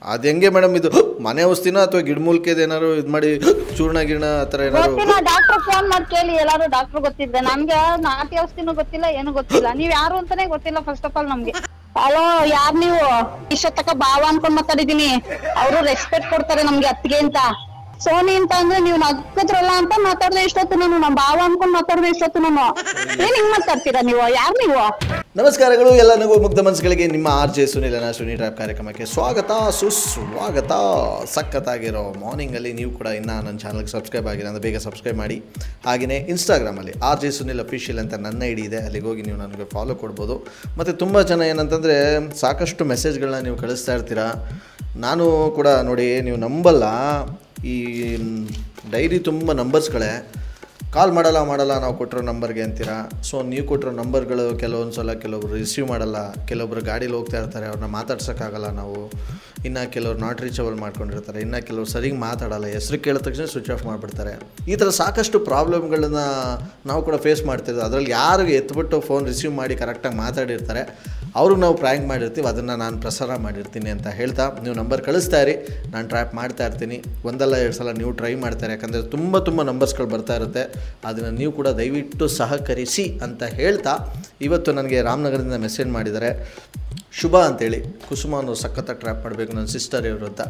ಅದು ಹೆಂಗೆ ಮೇಡಮ್ ಇದು ಮನೆ ಔಷಧಿನ ಅಥವಾ ಗಿಡಮೂಲಿಕೆದು ಏನಾದ್ರು ಇದು ಮಾಡಿ ಚೂರ್ಣ ಗಿರ್ಣ ಆ ಥರ ಏನಾದ್ರು? ಗೊತ್ತಿಲ್ಲ, ಡಾಕ್ಟರ್ ಫೋನ್ ಮಾಡಿ ಕೇಳಿ, ಎಲ್ಲಾರು ಡಾಕ್ಟರ್ ಗೊತ್ತಿದ್ರೆ. ನನ್ಗೆ ನಾಟಿ ಔಷಧಿನೂ ಗೊತ್ತಿಲ್ಲ, ಏನು ಗೊತ್ತಿಲ್ಲ. ನೀವ್ ಯಾರು ಅಂತಾನೆ ಗೊತ್ತಿಲ್ಲ ಫಸ್ಟ್ ಆಫ್ ಆಲ್ ನಮ್ಗೆ. ಹಲೋ, ಯಾರ್ ನೀವು? ಇಷ್ಟೊತ್ತಕ ಭಾವ ಅನ್ಕೊಂಡ್ ಮಾತಾಡಿದೀನಿ. ಅವರು ರೆಸ್ಪೆಕ್ಟ್ ಕೊಡ್ತಾರೆ ನಮ್ಗೆ ಅತ್ತಿಗೆ ಅಂತ. ಸೋನಿ ಅಂತ ಅಂದ್ರೆ ನೀವು ನಕ್ಕದ್ರಲ್ಲ ಅಂತ ಮಾತಾಡ್ದೆ ಇಷ್ಟೊತ್ತು. ನಾನು ನಮ್ಮ ಭಾವ ಅನ್ಕೊಂಡ್ ಮಾತಾಡ್ದೆ ಇಷ್ಟೊತ್ತು. ನಾನು ಏನ್ ಹಿಂಗ್ ಮಾತಾಡ್ತೀರಾ ನೀವು? ಯಾರು ನೀವು? ನಮಸ್ಕಾರಗಳು ಎಲ್ಲ ನಗು ಮುಗ್ಧ ಮನಸ್ಸುಗಳಿಗೆ. ನಿಮ್ಮ RJ ಸುನಿಲನ ಸುನಿ ಟ್ರ್ಯಾಪ್ ಕಾರ್ಯಕ್ರಮಕ್ಕೆ ಸ್ವಾಗತ, ಸುಸ್ವಾಗತ. ಸಖತ್ತಾಗಿರೋ ಮಾರ್ನಿಂಗಲ್ಲಿ ನೀವು ಕೂಡ ಇನ್ನೂ ನನ್ನ ಚಾನಲ್ಗೆ ಸಬ್ಸ್ಕ್ರೈಬ್ ಆಗಿಲ್ಲ ಅಂದರೆ ಬೇಗ ಸಬ್ಸ್ಕ್ರೈಬ್ ಮಾಡಿ. ಹಾಗೆಯೇ ಇನ್ಸ್ಟಾಗ್ರಾಮಲ್ಲಿ RJ ಸುನಿಲ್ ಅಫಿಷಿಯಲ್ ಅಂತ ನನ್ನ ಐಡಿ ಇದೆ, ಅಲ್ಲಿಗೆ ಹೋಗಿ ನೀವು ನನಗೆ ಫಾಲೋ ಕೊಡ್ಬೋದು. ಮತ್ತು ತುಂಬ ಜನ ಏನಂತಂದರೆ ಸಾಕಷ್ಟು ಮೆಸೇಜ್ಗಳನ್ನ ನೀವು ಕಳಿಸ್ತಾ ಇರ್ತೀರ. ನಾನು ಕೂಡ ನೋಡಿ, ನೀವು ನಂಬಲ್ಲ, ಈ ಡೈರಿ ತುಂಬ ನಂಬರ್ಸ್ಗಳೇ. ಕಾಲ್ ಮಾಡಲ್ಲ ನಾವು ಕೊಟ್ಟಿರೋ ನಂಬರ್ಗೆ ಅಂತೀರಾ. ಸೊ ನೀವು ಕೊಟ್ಟಿರೋ ನಂಬರ್ಗಳು ಕೆಲವೊಂದು ಸಲ ಕೆಲವೊಬ್ರು ರಿಸೀವ್ ಮಾಡಲ್ಲ, ಕೆಲವೊಬ್ರು ಗಾಡೀಲಿ ಹೋಗ್ತಾ ಇರ್ತಾರೆ, ಅವ್ರನ್ನ ಮಾತಾಡ್ಸೋಕ್ಕಾಗಲ್ಲ ನಾವು. ಇನ್ನು ಕೆಲವ್ರು ನಾಟ್ ರೀಚಬಲ್ ಮಾಡ್ಕೊಂಡಿರ್ತಾರೆ, ಇನ್ನು ಕೆಲವ್ರು ಸರಿಗೆ ಮಾತಾಡಲ್ಲ, ಹೆಸ್ರು ಕೇಳಿದ ತಕ್ಷಣ ಸ್ವಿಚ್ ಆಫ್ ಮಾಡಿಬಿಡ್ತಾರೆ. ಈ ಥರ ಸಾಕಷ್ಟು ಪ್ರಾಬ್ಲಮ್ಗಳನ್ನ ನಾವು ಕೂಡ ಫೇಸ್ ಮಾಡ್ತಿರ್ತೀವಿ. ಅದರಲ್ಲಿ ಯಾರಿಗೆ ಎತ್ಬಿಟ್ಟು ಫೋನ್ ರಿಸೀವ್ ಮಾಡಿ ಕರೆಕ್ಟಾಗಿ ಮಾತಾಡಿರ್ತಾರೆ ಅವ್ರಿಗೆ ನಾವು ಪ್ರ್ಯಾಂಕ್ ಮಾಡಿರ್ತೀವಿ, ಅದನ್ನು ನಾನು ಪ್ರಸಾರ ಮಾಡಿರ್ತೀನಿ ಅಂತ ಹೇಳ್ತಾ ನೀವು ನಂಬರ್ ಕಳಿಸ್ತಾ ಇರಿ, ನಾನು ಟ್ರ್ಯಾಪ್ ಮಾಡ್ತಾ ಇರ್ತೀನಿ. ಒಂದಲ್ಲ ಎರಡು ಸಲ ನೀವು ಟ್ರೈ ಮಾಡ್ತಾರೆ, ಯಾಕಂದರೆ ತುಂಬ ನಂಬರ್ಸ್ಗಳು ಬರ್ತಾ ಇರುತ್ತೆ. ಅದನ್ನು ನೀವು ಕೂಡ ದಯವಿಟ್ಟು ಸಹಕರಿಸಿ ಅಂತ ಹೇಳ್ತಾ, ಇವತ್ತು ನನಗೆ ರಾಮನಗರದಿಂದ ಮೆಸೇಜ್ ಮಾಡಿದ್ದಾರೆ ಶುಭ ಅಂತೇಳಿ. ಕುಸುಮ ಅನ್ನೋ ಸಖತ್ತ ಟ್ರ್ಯಾಪ್ ಮಾಡಬೇಕು ನನ್ನ ಸಿಸ್ಟರ್ ಇವರು ಅಂತ.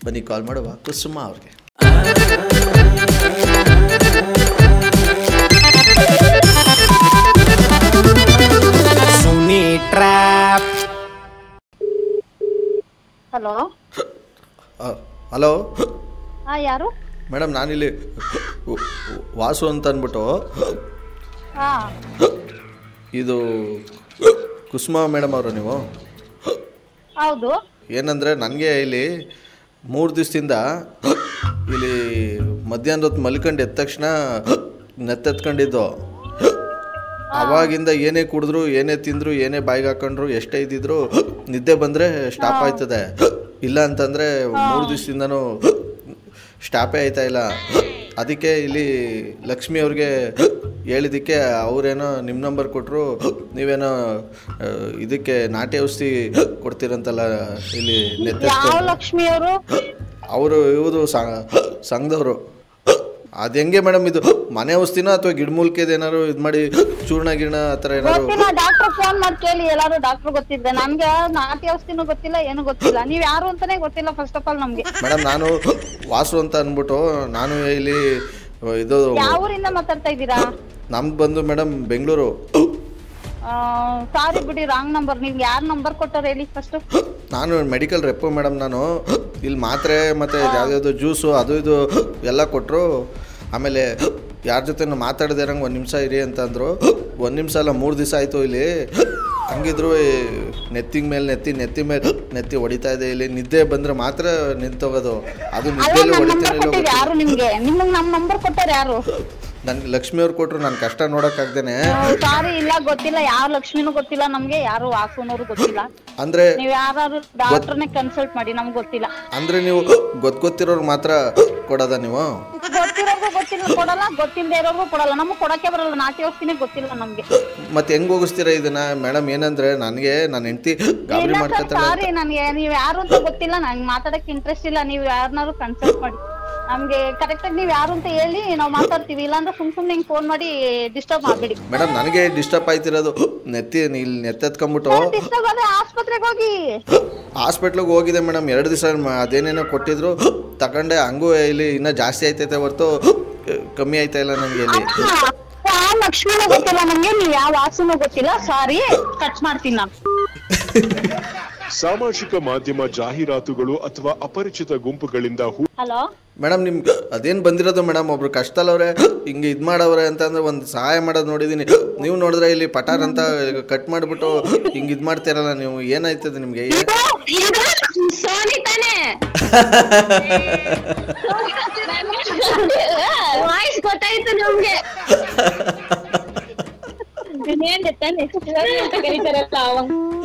ಬನ್ನಿ ಕಾಲ್ ಮಾಡುವ ಕುಸುಮ ಅವ್ರಿಗೆ. ಹಲೋ ಹಲೋ ಯಾರು ಮೇಡಮ್? ನಾನಿಲ್ಲಿ ವಾಸು ಅಂತ ಅಂದ್ಬಿಟ್ಟು. ಇದು ಕುಸುಮ ಮೇಡಮ್ ಅವರು ನೀವು? ಹೌದು. ಏನಂದರೆ ನನಗೆ ಇಲ್ಲಿ 3 ದಿವಸದಿಂದ ಇಲ್ಲಿ ಮಧ್ಯಾಹ್ನದ ಹೊತ್ತು ಮಲ್ಕೊಂಡು ಎದ್ದ ತಕ್ಷಣ ನೆತ್ತೆತ್ಕೊಂಡಿದ್ದು. ಅವಾಗಿಂದ ಏನೇ ಕುಡಿದ್ರು, ಏನೇ ತಿಂದರು, ಏನೇ ಬಾಯಿಗೆ ಹಾಕೊಂಡ್ರು, ಎಷ್ಟೇ ಇದ್ದಿದ್ರು ನಿದ್ದೆ ಬಂದರೆ ಸ್ಟಾಪ್ ಆಯ್ತದೆ. ಇಲ್ಲ ಅಂತಂದರೆ 3 ದಿವಸದಿಂದನೂ ಸ್ಟಾಪೇ ಆಯ್ತಾ ಇಲ್ಲ. ಅದಕ್ಕೆ ಇಲ್ಲಿ ಲಕ್ಷ್ಮಿ ಅವ್ರಿಗೆ ಹೇಳಿದ್ದಕ್ಕೆ ಅವರೇನೋ ನಿಮ್ಮ ನಂಬರ್ ಕೊಟ್ಟರು, ನೀವೇನೋ ಇದಕ್ಕೆ ನಾಟಿ ಔಷಧಿ ಕೊಡ್ತೀರಂತಲ್ಲ ಇಲ್ಲಿ ಲಕ್ಷ್ಮಿ ಅವರು ಇವರು ಸಂಘದವರು. ಅದು ಹೆಂಗೆ ಮೇಡಮ್ ಇದು ಮನೆ ಔಷಧಿನ ಅಥವಾ ಗಿಡಮೂಲಿಕೆದು ಏನಾದ್ರು ಇದು ಮಾಡಿ ಚೂರ್ಣ ಗಿರ್ಣ ಆ ಥರ ಏನಾದ್ರು? ಡಾಕ್ಟರ್ ಫೋನ್ ಮಾಡಿ ಕೇಳಿ, ಎಲ್ಲಾರು ಡಾಕ್ಟರ್ ಗೊತ್ತಿದ್ರೆ. ನನ್ಗೆ ನಾಟಿ ಔಷಧಿನೂ ಗೊತ್ತಿಲ್ಲ, ಏನು ಗೊತ್ತಿಲ್ಲ. ನೀವ್ ಯಾರು ಅಂತಾನೆ ಗೊತ್ತಿಲ್ಲ ಫಸ್ಟ್ ಆಫ್ ಆಲ್ ನಮ್ಗೆ. ಮೇಡಮ್ ನಾನು ವಾಸು ಅಂತ ಅಂದ್ಬಿಟ್ಟು, ನಾನು ಇಲ್ಲಿ ಇದು ಯಾವ ಊರಿಂದ ಮಾತಾಡ್ತಾ ಇದ್ದೀರಾ? ನಮ್ದು ಬಂದು ಮೇಡಮ್ ಬೆಂಗಳೂರು. ಸಾರಿ ಬಿಡಿ, ರಾಂಗ್ ನಂಬರ್. ನೀವು ಯಾರು ನಂಬರ್ ಕೊಟ್ಟಾರ ಹೇಳಿ ಫಸ್ಟ್. ನಾನು ಮೆಡಿಕಲ್ ರೆಪ್ಪು ಮೇಡಮ್. ನಾನು ಇಲ್ಲಿ ಮಾತ್ರೆ ಮತ್ತು ಯಾವುದ್ಯಾವುದೋ ಜ್ಯೂಸು ಅದು ಇದು ಎಲ್ಲ ಕೊಟ್ಟರು. ಆಮೇಲೆ ಯಾರ ಜೊತೆ ಮಾತಾಡದೆ ಇರಂಗೆ 1 ನಿಮಿಷ ಇರಿ ಅಂತಂದರು. 1 ನಿಮಿಷ ಅಲ್ಲ, 3 ದಿವಸ ಆಯಿತು ಇಲ್ಲಿ ಹಂಗಿದ್ರು. ನೆತ್ತಿಗೆ ಮೇಲೆ ನೆತ್ತಿ ಹೊಡಿತಾ ಇದೆ. ಇಲ್ಲಿ ನಿದ್ದೆ ಬಂದರೆ ಮಾತ್ರ ನಿಂತೋಗೋದು. ಅದು ನಿದ್ದೆಯಲ್ಲಿ ಹೊಡಿತೀನಿ. ಯಾರು ನಿಮ್ಗೆ ನಮ್ಮ ನಂಬರ್ ಕೊಟ್ಟಾರ? ಯಾರು? ನನ್ಗೆ ಲಕ್ಷ್ಮಿ ಅವ್ರು ಕೊಟ್ಟರು. ನಾನು ಕಷ್ಟ ನೋಡೋಕ್ಕಾಗ್ದೇನೆ. ಸಾರಿ, ಇಲ್ಲ ಗೊತ್ತಿಲ್ಲ. ಯಾವ ಲಕ್ಷ್ಮಿನೂ ಗೊತ್ತಿಲ್ಲ ನಮ್ಗೆ, ಯಾರು ವಾಸುನವರು ಗೊತ್ತಿಲ್ಲ. ಅಂದ್ರೆ ನೀವು ಯಾರು ಡಾಕ್ಟರ್ನೇ ಕನ್ಸಲ್ಟ್ ಮಾಡಿ, ನಮ್ಗೆ ಗೊತ್ತಿಲ್ಲ. ಅಂದ್ರೆ ನೀವು ಗೊತ್ತಿರೋರ್ಗೆ ಮಾತ್ರ ಕೊಡೋದ? ನೀವು ಗೊತ್ತಿರೋರ್ಗು ಗೊತ್ತಿಲ್ಲ ಕೊಡಲ್ಲ, ಗೊತ್ತಿಲ್ಲದೆ ಇರೋರ್ಗು ಕೊಡಲ್ಲ. ನಮ್ಗೆ ಕೊಡಕ್ಕೆ ಬರಲ್ಲ, ನಾಟಿ ಔಷಧಿನೇ ಗೊತ್ತಿಲ್ಲ ನಮ್ಗೆ. ಮತ್ತೆ ಹೆಂಗ್ ಹೋಗಿಸ್ತೀರಾ ಇದನ್ನ ಮೇಡಮ್? ಏನಂದ್ರೆ ನನಗೆ ನನ್ನ ಹೆಂಡತಿ ಗಾಬರಿ ಮಾಡ್ಕೊತಾಳೆ. ಸಾರಿ, ನನಗೆ ನೀವು ಯಾರು ಅಂತ ಗೊತ್ತಿಲ್ಲ, ನಂಗೆ ಮಾತಾಡಕ್ಕೆ ಇಂಟ್ರೆಸ್ಟ್ ಇಲ್ಲ. ನೀವು ಯಾರನ್ನಾರು ಕನ್ಸಲ್ಟ್ ಮಾಡಿ, ನಮ್ಗೆ ಕರೆಕ್ಟ್ ಆಗಿ ನೀವ್ ಯಾರು ಅಂತ ಹೇಳಿ ನಾವು ಮಾತಾಡ್ತೀವಿ. ಇಲ್ಲಾಂದ್ರೆ ಸುಮ್ನೆ ಹಿಂಗ್ ಫೋನ್ ಮಾಡಿ ಡಿಸ್ಟರ್ಬ್ ಮಾಡ್ಬೇಡಿ ಮೇಡಮ್. ನನಗೆ ಡಿಸ್ಟರ್ಬ್ ಆಯ್ತಿರೋದು. ಇಲ್ಲಿ ನೆತ್ತೆತ್ಕೊಂಡ್ಬಿಟ್ಟು ಡಿಸ್ಟರ್ಬ್ ಆದ್ರೆ ಆಸ್ಪತ್ರೆಗೆ ಹೋಗಿ. ಹಾಸ್ಪಿಟ್ಲಿಗೆ ಹೋಗಿದೆ ಮೇಡಮ್. 2 ದಿವಸ ಅದೇನೇನೋ ಕೊಟ್ಟಿದ್ರು, ತಗೊಂಡೆ. ಹಂಗೂ ಇಲ್ಲಿ ಇನ್ನೂ ಜಾಸ್ತಿ ಆಯ್ತೈತೆ ಹೊರತು ಕಮ್ಮಿ ಆಯ್ತಾ ಇಲ್ಲ ನನಗೆ. ಇಲ್ಲಿ ಲಕ್ಷ್ಮಿನೂ ಗೊತ್ತಿಲ್ಲ ನಮ್ಗೆ, ನೀವು ಯಾವ ವಾಸುನೂ ಗೊತ್ತಿಲ್ಲ. ಸಾರಿ, ಕಟ್ ಮಾಡ್ತೀನಿ ನಾನು. ಸಾಮಾಜಿಕ ಮಾಧ್ಯಮ ಜಾಹೀರಾತುಗಳು ಅಥವಾ ಅಪರಿಚಿತ ಗುಂಪುಗಳಿಂದ. ಹಲೋ ಮೇಡಮ್, ನಿಮ್ಗೆ ಅದೇನು ಬಂದಿರೋದು ಮೇಡಮ್? ಒಬ್ರು ಕಷ್ಟದಲ್ಲವ್ರೆ, ಹಿಂಗೆ ಇದು ಮಾಡವ್ರೆ ಅಂತಂದ್ರೆ ಒಂದು ಸಹಾಯ ಮಾಡೋದು ನೋಡಿದ್ದೀನಿ. ನೀವು ನೋಡಿದ್ರೆ ಇಲ್ಲಿ ಪಟಾರ್ ಅಂತ ಕಟ್ ಮಾಡಿಬಿಟ್ಟು ಹಿಂಗೆ ಇದು ಮಾಡ್ತೀರಲ್ಲ ನೀವು. ಏನಾಯ್ತದೆ ನಿಮಗೆ? ಗೊತ್ತಾಯ್ತು ನಿಮ್ಗೆ?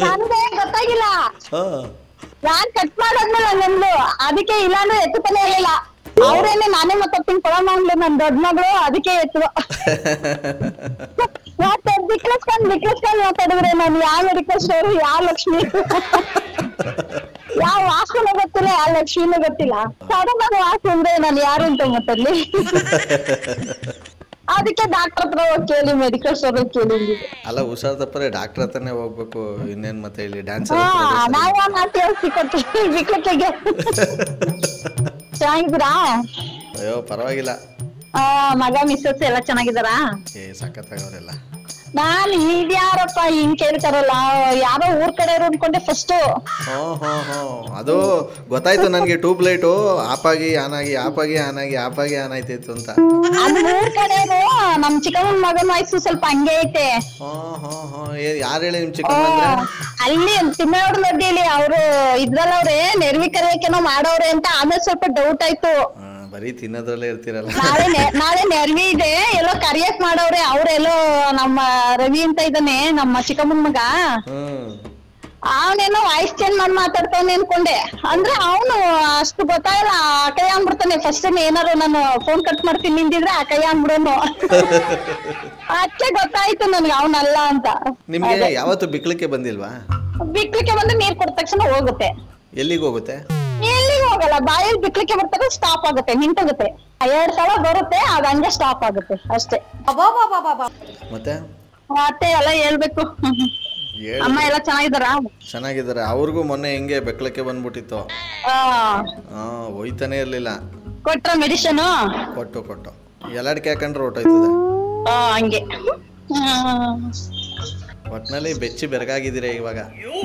ನನ್ಗೆ ಗೊತ್ತಾಗಿಲ್ಲ. ನಾನ್ ಕಟ್ ಮಾಡಾದ್ಮೇಲೆ ನಮ್ದು ಅದಕ್ಕೆ, ಇಲ್ಲಾಂದ್ರೆ ಎತ್ತುತ್ತಾನೆ ಇರಲಿಲ್ಲ. ಅವ್ರೇನೆ ನಾನೇ ಮಾತಾಡ್ತೀನಿ ಕೊಡೋಣ ಅಂದ್ಲು ನನ್ ದೊಡ್ಡ ಮಗಳು, ಅದಕ್ಕೆ ಎತ್ತು. ಮತ್ತೆ ಬಿಕ್ಲಸ್ಕೊಂಡ್ ಮಾತಾಡಿದ್ರೆ ನಾನು ಯಾವ ಮೆಡಿಕಲ್ ಸ್ಟೋರ್, ಯಾವ ಲಕ್ಷ್ಮಿ ಯಾವ ವಾಸುನು ಗೊತ್ತಿಲ್ಲ, ಯಾವ ಲಕ್ಷ್ಮಿನೂ ಗೊತ್ತಿಲ್ಲ. ಸಡನ್ ಆಗಿ ವಾಸು ಅಂದ್ರೆ ನಾನು ಯಾರು ಅಂತ ಗೊತ್ತಲ್ಲಿ. ಅದಕ್ಕೆ ಡಾಕ್ಟರ್ ಹತ್ರ ಹೋಗಿ ಕೇಳಿ, ಮೆಡಿಕಲ್ ಸ್ಟೋರ್ ಕೇಳಿ. ಅಲ್ಲ, ಹುಷಾರ್ ತಪ್ಪರೆ ಡಾಕ್ಟರ್ ಹತ್ರನೇ ಹೋಗ್ಬೇಕು, ಇನ್ನೇನ್ ಮತ್ತೆ ಇಲ್ಲಿ ಡ್ಯಾನ್ಸ್ ನಾವ್ ನಾಟಿ ಔಷಧಿ ಕೊಡ್ತೀವಿ ಬಿಕ್ಲಿಕ್ಕೆ. ಚೆನ್ನಾಗಿದ್ದೀರಾ? ಅಯ್ಯೋ ಪರವಾಗಿಲ್ಲ. ಮಗ ಮಿಸ್ಸಸ್ ಎಲ್ಲ ಚೆನ್ನಾಗಿದ್ದಾರಾ? ಸಖತ್ತಾಗವ್ರೆಲ್ಲ. ನಾನ್ ಇದ್ಯಾರಪ್ಪ ಹಿಂಗ್ ಕೇಳ್ತಾರಲ್ಲ, ಯಾರೋ ಊರ್ ಕಡೆ ಅನ್ಕೊಂಡೆ ಫಸ್ಟ್. ಅದು ಗೊತ್ತಾಯ್ತು ನನ್ಗೆ. ಟ್ಯೂಬ್ ಲೈಟು ಆಪಾಗಿ ಆನ್ ಆಗಿ ಆಪಾಗಿ ಆನ್ ಆಗಿ ಆಪಾಗಿ ಆನ್ ಆಯ್ತಾಯ್ತು ಅಂತ. ಅದು ಊರ್ ಕಡೆ ನಮ್ ಚಿಕ್ಕಮ್ಮನ ಮಗನ ವಯಸ್ಸು ಸ್ವಲ್ಪ ಹಂಗೆ ಐತೆ. ಯಾರು ಹೇಳಿ ನಿಮ್ ಚಿಕ್ಕಮ್ಮ ಅಂದ್ರೆ? ಅಲ್ಲಿ ತಿಮ್ಮವ್ರ ನದಿಯಲ್ಲಿ ಅವ್ರು ಇದ್ರಲ್ಲವ್ರೆ, ನೆರ್ವಿ ಕರಿಯಕ್ಕೇನೋ ಮಾಡವ್ರೆ ಅಂತ. ಆಮೇಲೆ ಸ್ವಲ್ಪ ಡೌಟ್ ಆಯ್ತು. ಬರೀ ತಿನ್ನೋದ್ರಲ್ಲೇ ಇರ್ತೀರಲ್ಲ. ನಾಳೆ ನೆರ್ವಿ ಇದೆ, ಎಲ್ಲೋ ಕರಿಯಕ್ ಮಾಡವ್ರೆ. ಅವ್ರೆಲ್ಲೋ ನಮ್ಮ ರವಿ ಅಂತ ಇದ್ದಾನೆ, ನಮ್ಮ ಚಿಕ್ಕಮ್ಮನ ಮಗ. ಅವನೇನೋ ವಾಯ್ಸ್ ಚೇಂಜ್ ಮಾಡಿ ಮಾತಾಡ್ತಾನೆ ಅನ್ಕೊಂಡೆ. ಅಂದ್ರೆ ಅವನು ಅಷ್ಟು ಗೊತ್ತಾಗಲ್ಲ, ಕೈ ಅಂದ್ಬಿಡ್ತಾನೆ. ಫಸ್ಟ್ ಏನಾರು ನಾನು ಫೋನ್ ಕಟ್ ಮಾಡ್ತೀನಿ ನಿಂತಿದ್ರೆ ಆ ಕೈ ಅಂದ್ಬಿಡೋನು. ಅದಕ್ಕೆ ಗೊತ್ತಾಯ್ತು ನನ್ಗೆ ಅವನಲ್ಲ ಅಂತ. ನಿಮ್ಗೆ ಯಾವತ್ತು ಬಿಕ್ಲಿಕ್ಕೆ ಬಂದಿಲ್ವಾ? ಬಿಕ್ಲಿಕ್ಕೆ ಬಂದ್ರೆ ನೀರ್ ಕೊಟ್ಟ ತಕ್ಷಣ ಹೋಗುತ್ತೆ. ಎಲ್ಲಿಗೆ ಹೋಗುತ್ತೆ? ಎಲ್ಲಿಗೆ ಹೋಗಲ್ಲ, ಬಾಯಲ್ಲಿ ಬಿಕ್ಲಿಕ್ಕೆ ಬರ್ತದೆ, ಸ್ಟಾಪ್ ಆಗುತ್ತೆ, ನಿಂತೋಗುತ್ತೆ. 2 ಸಲ ಬರುತ್ತೆ, ಅದ್ ಹಂಗೆ ಸ್ಟಾಪ್ ಆಗುತ್ತೆ ಅಷ್ಟೇ. ಮತ್ತೆ ಎಲ್ಲ ಹೇಳ್ಬೇಕು. ಅಮ್ಮ ಎಲ್ಲ ಚೆನ್ನಾಗಿದ್ದಾರಾ? ಚೆನ್ನಾಗಿದ್ದಾರೆ. ಅವ್ರಿಗೂ ಮೊನ್ನೆ ಹಿಂಗೆ ಬೆಕ್ಲಕ್ಕೆ ಬಂದ್ಬಿಟ್ಟಿತ್ತು. ಹೋಯ್ತಾನೆ ಇರ್ಲಿಲ್ಲ. ಕೊಟ್ರ ಮೆಡಿಸಿನ್? ಕೊಟ್ಟು ಎಲ್ಲಾಡ್ಕೆ ಹಾಕೊಂಡ್ರೆ ಹೊಟ್ಟೋಯ್ತದೆ. ಹಂಗೆ ಒಟ್ನಲ್ಲಿ ಬೆಚ್ಚಿ ಬೆರಗಾಗಿದ್ದೀರಾ ಇವಾಗ?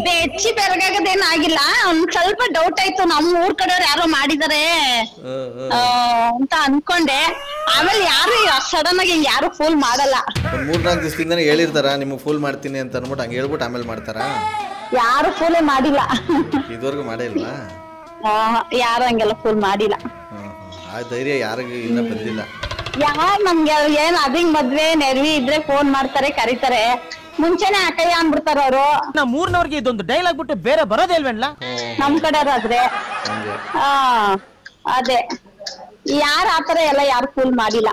ಬೆಚ್ಚಿ ಬೆರಗಾಗದೇನಾಗಿಲ್ಲ, ಒಂದ್ ಸ್ವಲ್ಪ ಡೌಟ್ ಆಯ್ತು. ನಮ್ಮ ಊರ್ ಕಡೆಯವ್ರು ಯಾರೋ ಮಾಡಿದಾರೆ ಅಂತ ಅನ್ಕೊಂಡೆ. ಆಮೇಲೆ ಯಾರು ಸಡನ್ ಆಗಿ ಯಾರು ಫೂಲ್ ಮಾಡಲ್ಲ. 3-4 ದಿವಸದಿಂದಾನೆ ಹೇಳಿರ್ತಾರ ನಿಮ್ಗೆ ಫೂಲ್ ಮಾಡ್ತೀನಿ ಅಂತ ಅನ್ಬಿಟ್ಟು, ಹಂಗೆ ಹೇಳ್ಬಿಟ್ಟು ಆಮೇಲೆ ಮಾಡ್ತಾರ? ಯಾರು ಫೂಲೇ ಮಾಡಿಲ್ಲ. ಇದುವರೆಗೂ ಮಾಡೇ ಇಲ್ವಾ? ಯಾರು ಹಂಗೆಲ್ಲ ಫೂಲ್ ಮಾಡಿಲ್ಲ. ಆ ಧೈರ್ಯ ಯಾರಿಗೂ ಇನ್ನ ಬಂದಿಲ್ಲ. ಯಾರು ನಮ್ಗೆ ಏನ್ ಅದಿಂಗ್ ಮದ್ವೆ ನೆರ್ವಿ ಇದ್ರೆ ಫೋನ್ ಮಾಡ್ತಾರೆ, ಕರೀತಾರೆ. ಮುಂಚೆನೆ ಅಕಯ್ಯ ಅನ್ಬಿಡ್ತಾರ ಅವರು. ಮೂರ್ನವ್ರಿಗೆ ಇದೊಂದು ಡೈಲಾಗ್ ಬಿಟ್ಟು ಬೇರೆ ಬರೋದೇ ಇಲ್ವೇನ್ಲ ನಮ್ ಕಡೆಯವ್ರಾದ್ರೆ. ಅದೇ ಯಾರ ಆತರ ಎಲ್ಲ ಯಾರು ಫೂಲ್ ಮಾಡಿಲ್ಲ.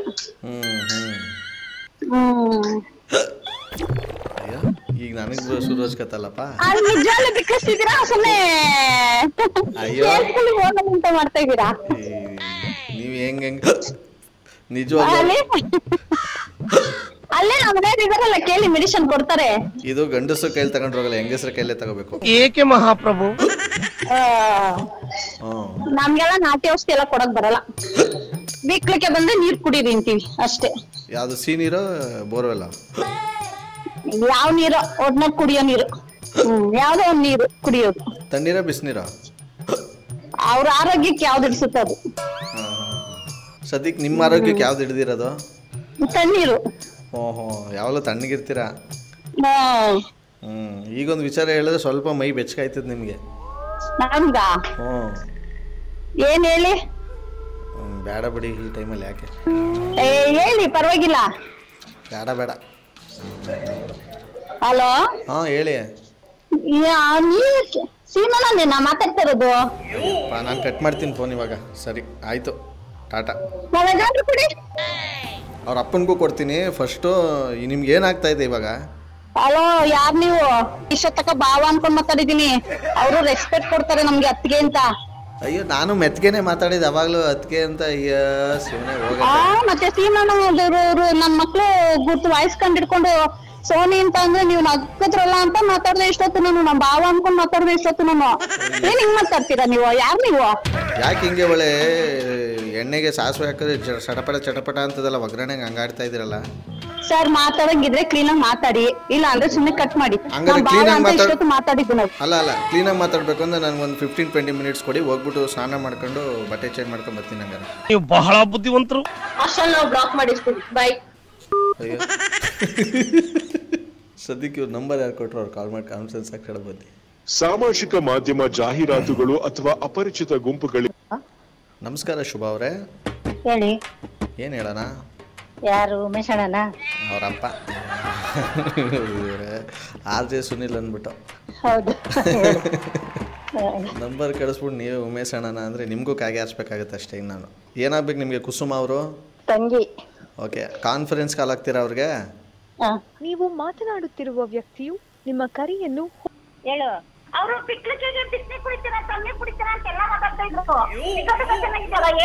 ಈಗ ನನಗ್ ಸುರೋಜ್ಕತ್ತಲ್ಲಪ್ಪ. ನಿಜವಾಗ್ಲೂ ಬಿಕ್ಕಿಸ್ತಿದ್ದೀರಾ ಸುಮ್ಮನೆ ಅಂತ ಮಾಡ್ತಾ ಇದ್ದೀರಾ? ನೀವ್ ಹೆಂಗ್ ನಿಜವಾಗ್ಲೂ ಅಲ್ಲೇ ನಮ್ಮ ಮನೇಲಿ ಇದಾರಲ್ಲ, ಕೇಳಿ ಮೆಡಿಸಿನ್ ಕೊಡ್ತಾರೆ. ಇದು ಗಂಡಸರು ಕೈಲಿ ತಗೊಂಡ್ರೋಗಲ್ಲ, ಹೆಂಗಸರ ಕೈಲೇ ತಗೋಬೇಕು. ಏಕೆ ಮಹಾಪ್ರಭು? ನಮ್ಗೆಲ್ಲ ನಾಟಿ ಔಷಧಿ ಎಲ್ಲ ಕೊಡಕ್ ಬರಲ್ಲ. ಬಿಕ್ಲಿಕ್ಕೆ ಬಂದ್ರೆ ನೀರ್ ಕುಡೀರಿ ಅಂತೀವಿ ಅಷ್ಟೇ. ಯಾವ್ದು ಸಿಹಿ ನೀರು, ಬೋರ್ವೆಲ್ಲ? ಯಾವ ನೀರು ಒಟ್ನಾಗ ಕುಡಿಯೋ ನೀರು. ಯಾವ್ದೋ ಒಂದ್ ನೀರು ಕುಡಿಯೋದು. ತಣ್ಣೀರ ಬಿಸಿನೀರ? ಅವ್ರ ಆರೋಗ್ಯಕ್ಕೆ ಯಾವ್ದು ಹಿಡಿಸುತ್ತೆ ಅದು. ಸದ್ಯಕ್ಕೆ ನಿಮ್ಮ ಆರೋಗ್ಯಕ್ಕೆ ಯಾವ್ದು ಹಿಡ್ದಿರೋದು? ತಣ್ಣೀರು. ಓಹೋ, ಯಾವಾಗಲೂ ತಣ್ಣಗಿರ್ತೀರಾ? ಈಗೊಂದು ವಿಚಾರ ಹೇಳಿದ್ರೆ ಸ್ವಲ್ಪ ಮೈ ಬೆಚ್ಚಗಾಯ್ತದ ನಿಮ್ಗೆ. ನಮ್ಗ ಏನ್ ಹೇಳಿ? ಬೇಡ ಬಿಡಿ, ಈ ಟೈಮಲ್ಲಿ ಯಾಕೆ? ಹೇಳಿ, ಪರವಾಗಿಲ್ಲ. ಬೇಡ. ಹಲೋ. ಹೇಳಿ. ಸೀಮಣ್ಣ ನಾ ಮಾತಾಡ್ತಾ ಇರೋದು. ನಾನು ಕಟ್ ಮಾಡ್ತೀನಿ ಫೋನ್ ಇವಾಗ. ಸರಿ ಆಯ್ತು, ಟಾಟಾ. ಅವ್ರ ಅಪ್ಪನಿಗೂ ಕೊಡ್ತೀನಿ. ಫಸ್ಟು ನಿಮ್ಗೆ ಏನಾಗ್ತಾ ಇದೆ ಇವಾಗ? ಹಲೋ, ಯಾರ್ ನೀವು? ಇಷ್ಟೊತ್ತಕ ಭಾವ ಅನ್ಕೊಂಡ್ ಮಾತಾಡಿದೀನಿ. ಅವರು ರೆಸ್ಪೆಕ್ಟ್ ಕೊಡ್ತಾರೆ ನಮ್ಗೆ, ಅತ್ತಿಗೆ ಅಂತ. ಅಯ್ಯೋ, ನಾನು ಮೆತ್ಗೆನೆ ಮಾತಾಡಿದ ಅವಾಗ್ಲೂ ಅತ್ತಿಗೆ ಅಂತ. ಶಿವನೇ ಹೋಗ. ಮತ್ತೆ ಸೀಮಣ್ಣ ನನ್ ಮಕ್ಳು ಗುರ್ತು ವಾಯ್ಸ್ ಕಂಡಿಡ್ಕೊಂಡು ಸೋನಿ ಅಂತ ಅಂದ್ರೆ ನೀವು ನಕ್ಕದ್ರಲ್ಲ ಅಂತ ಮಾತಾಡ್ದೆ ಇಷ್ಟೊತ್ತು. ನಾನು ನಮ್ ಭಾವ ಅನ್ಕೊಂಡ್ ಮಾತಾಡ್ದೆ ಇಷ್ಟೊತ್ತು. ನಾನು ಏನ್ ಹಿಂಗ್ ಮಾತಾಡ್ತೀರಾ ನೀವು? ಯಾರು ನೀವು? ಯಾಕೆ ಹಿಂಗೆ ಒಳ್ಳೆ ಎಣ್ಣೆಗೆ ಸಾಸಿವೆ ಹಾಕಿದ್ರೆ ಚಟಪಟ ಅಂತದಲ್ಲ, ಒಗ್ಗರಣೆಗೆ ಹಂಗಾಡ್ತಾ ಇದೀರಲ್ಲ? ಸರ್, ಮಾತಾಡಂಗಿದ್ರೆ ಕ್ಲೀನಾಗಿ ಮಾತಾಡಿ, ಇಲ್ಲ ಅಂದ್ರೆ ಸುಮ್ಮನೆ ಕಟ್ ಮಾಡಿ. ಮಾತಾಡಿದ್ದು ನಾವು. ಅಲ್ಲ, ಕ್ಲೀನಾಗಿ ಮಾತಾಡ್ಬೇಕು ಅಂದ್ರೆ ನನ್ಗೆ ಒಂದು 15-20 ಮಿನಿಟ್ಸ್ ಕೊಡಿ. ಹೋಗ್ಬಿಟ್ಟು ಸ್ನಾನ ಮಾಡ್ಕೊಂಡು ಬಟ್ಟೆ ಚೇಂಜ್ ಮಾಡ್ಕೊಂಡು ಬರ್ತೀನಿ. ಹಂಗಾರೆ ನೀವು ಬಹಳ ಬುದ್ಧಿವಂತರು. ಅಷ್ಟಲ್ಲಿ ನಾವು ಬ್ಲಾಕ್ ಮಾಡಿಸ್ತೀವಿ. ಬೈ. ಅಯ್ಯೋ, ಸದ್ಯಕ್ಕೆ ಇವ್ರ ನಂಬರ್ ಯಾರು ಕೊಟ್ಟರು? ಅವ್ರು ಕಾಲ್ ಮಾಡಿ ಕಾನ್ಫರೆನ್ಸ್ ಹಾಕಿ ಬಂದಿ. ಸಾಮಾಜಿಕ ಮಾಧ್ಯಮ ಜಾಹೀರಾತುಗಳು ಅಥವಾ ಅಪರಿಚಿತ ಗುಂಪುಗಳಿಗೆ. ನಮಸ್ಕಾರ ಶುಭ ಅವರೇ. ಹೇಳಿ. ಏನು ಹೇಳೋಣ? ಯಾರು? ಉಮೇಶ್ ಅಣ್ಣನ? ಅವರಪ್ಪ RJ ಸುನಿಲ್ ಅಂದ್ಬಿಟ್ಟು. ಹೌದು. ನಂಬರ್ ಕಳಿಸ್ಬಿಟ್ಟು ನೀವೇ ಉಮೇಶ್ ಅಣ್ಣನ ಅಂದರೆ ನಿಮಗೂ ಕಾಗೆ ಹಾರಿಸ್ಬೇಕಾಗತ್ತೆ ಅಷ್ಟೇ. ನಾನು ಏನಾಗ್ಬೇಕು ನಿಮಗೆ? ಕುಸುಮ ಅವರು ತಂಗಿ. ಓಕೆ, ಕಾನ್ಫರೆನ್ಸ್ ಕಾಲ್ ಆಗ್ತೀರಾ ಅವ್ರಿಗೆ? ನೀವು ಮಾತನಾಡುತ್ತಿರುವ ವ್ಯಕ್ತಿಯು ನಿಮ್ಮ ಕರೆಯನ್ನು. ಹೇಳು. ಅವರು ಪಿಕ್ಲಿಕ್ಕೆ ಬಿಸ್ನಿ ಕುಡಿತೀರಾ ತಣ್ಣೀರ್ ಕುಡಿತೀರಾ ಅಂತೆಲ್ಲ ಮಾತಾಡ್ತಾ ಇದ್ರು.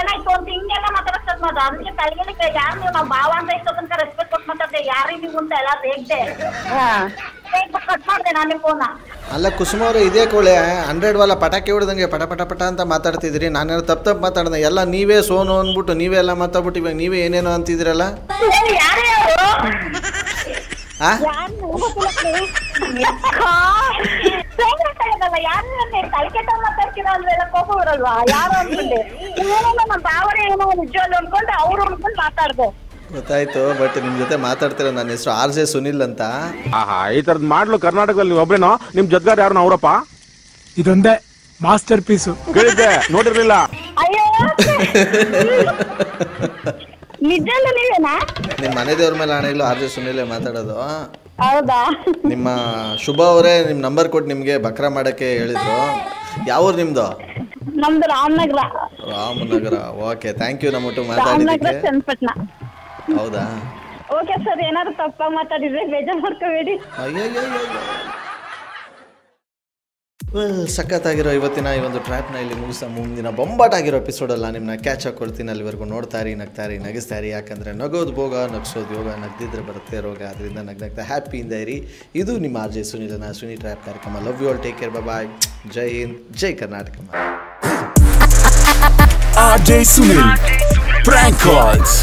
ಏನಾಯ್ತು ಅಂತ ಹಿಂಗೆಲ್ಲ ಮಾತಾಡ್ತದ ಮಾತ್ರ. ಅದಕ್ಕೆ ತಲೆಗೆ ಯಾರು ನೀವು ನಾವು ಭಾವ ಅಂತ ಇಷ್ಟೊಂದು ರೆಸ್ಪೆಕ್ಟ್ ಕೊಟ್ಟು ಮಾತಾಡ್ದೆ ಯಾರಿಗೆ ನೀವು ಅಂತ ಎಲ್ಲ ಬೇಕದೆ ಕಟ್ ಮಾಡಿದೆ ನಾನು ಫೋನ. ಅಲ್ಲ ಕುಸುಮ ಅವರು ಇದೇ ಕೋಳೆ 100 ವಾಲ ಪಟಾಕಿ ಹೊಡೆದಂಗೆ ಪಟ ಪಟ ಪಟ ಅಂತ ಮಾತಾಡ್ತಿದ್ರಿ. ನಾನೇನು ತಪ್ಪು ಮಾತಾಡ್ದೆ ಎಲ್ಲ ನೀವೇ ಸೋನು ಅಂದ್ಬಿಟ್ಟು ನೀವೇ ಎಲ್ಲ ಮಾತಾಡ್ಬಿಟ್ಟು ಇವಾಗ ನೀವೇ ಏನೇನೋ ಅಂತಿದ್ರಲ್ಲ. ಗೊತ್ತಾಯ್ತು, ಬಟ್ ನಿಮ್ ಜೊತೆ ಮಾತಾಡ್ತಿರೋ ನನ್ನ ಹೆಸರು RJ ಸುನಿಲ್ ಅಂತ. ಈ ತರದ್ ಮಾಡ್ಲು ಕರ್ನಾಟಕದಲ್ಲಿ ನೀವು ಒಬ್ರೇನೋ, ನಿಮ್ ಜೊತೆಗಾರ ಯಾರು ಅವರಪ್ಪ? ಇದೊಂದೇ ಮಾಸ್ಟರ್ ಪೀಸು. ಕೇಳಿದ್ದೆ, ನೋಡಿರ್ಲಿಲ್ಲ. ನಿಜಲ್ಲ ನೀವೇನಾ? ನಿಮ್ಮ ಮನೆ ದೇವ್ರ ಮೇಲೆ ಆಣೆಗಳು RJ ಸುನಿಲೇ ಮಾತಾಡೋದು. ಹೌದಾ? ನಿಮ್ಮ ಶುಭ ಅವರೇ ನಿಮ್ಮ ನಂಬರ್ ಕೊಟ್ಟು ನಿಮ್ಗೆ ಬಕ್ರಾ ಮಾಡಕ್ಕೆ ಹೇಳಿದ್ರು. ಯಾವ ಊರು ನಿಮ್ದು? ನಮ್ದು Ramanagara. Ramanagara. Okay, thank you ನಮ್ಮ ಒಟ್ಟು ಮಾತಾಡಿದ್ದಕ್ಕೆ. ಚನ್ನಪಟ್ಟಣ. ಹೌದಾ? ಓಕೆ ಸರ್, ಏನಾದ್ರು ತಪ್ಪಾಗಿ ಮಾತಾಡಿದ್ರೆ ಬೇಜಾರು ಮಾಡ್ಕೋಬೇಡಿ. ಸಖತ್ತಾಗಿರೋ ಇವತ್ತಿನ ಈ ಒಂದು ಟ್ರ್ಯಾಪ್ನ ಇಲ್ಲಿ ಮುಂದಿನ ಬೊಂಬಾಟಾಗಿರೋ ಎಪಿಸೋಡಲ್ಲ ನಿಮ್ಮನ್ನ ಕ್ಯಾಚ್ ಹಾಕೊಡ್ತೀನಿ. ಅಲ್ಲಿವರೆಗೂ ನೋಡ್ತಾರಿ, ನಗ್ತಾರಿ, ನಗಿಸ್ತಾರಿ. ಯಾಕಂದರೆ ನಗೋದು ಭೋಗ, ನಗಿಸೋದು ಯೋಗ, ನಗ್ದಿದ್ರೆ ಬರುತ್ತೆ ರೋಗ. ಅದರಿಂದ ನಗ್ನಗ್ತಾ ಹ್ಯಾಪಿಯಿಂದ ಇರಿ. ಇದು ನಿಮ್ಮ RJ ಸುನಿಲನ ಸುನಿ ಟ್ರ್ಯಾಪ್ ಕಾರ್ಯಕ್ರಮ. Love you all, take care, bye. Jai Hind, Jai Karnataka. RJ Sunil Prank Calls.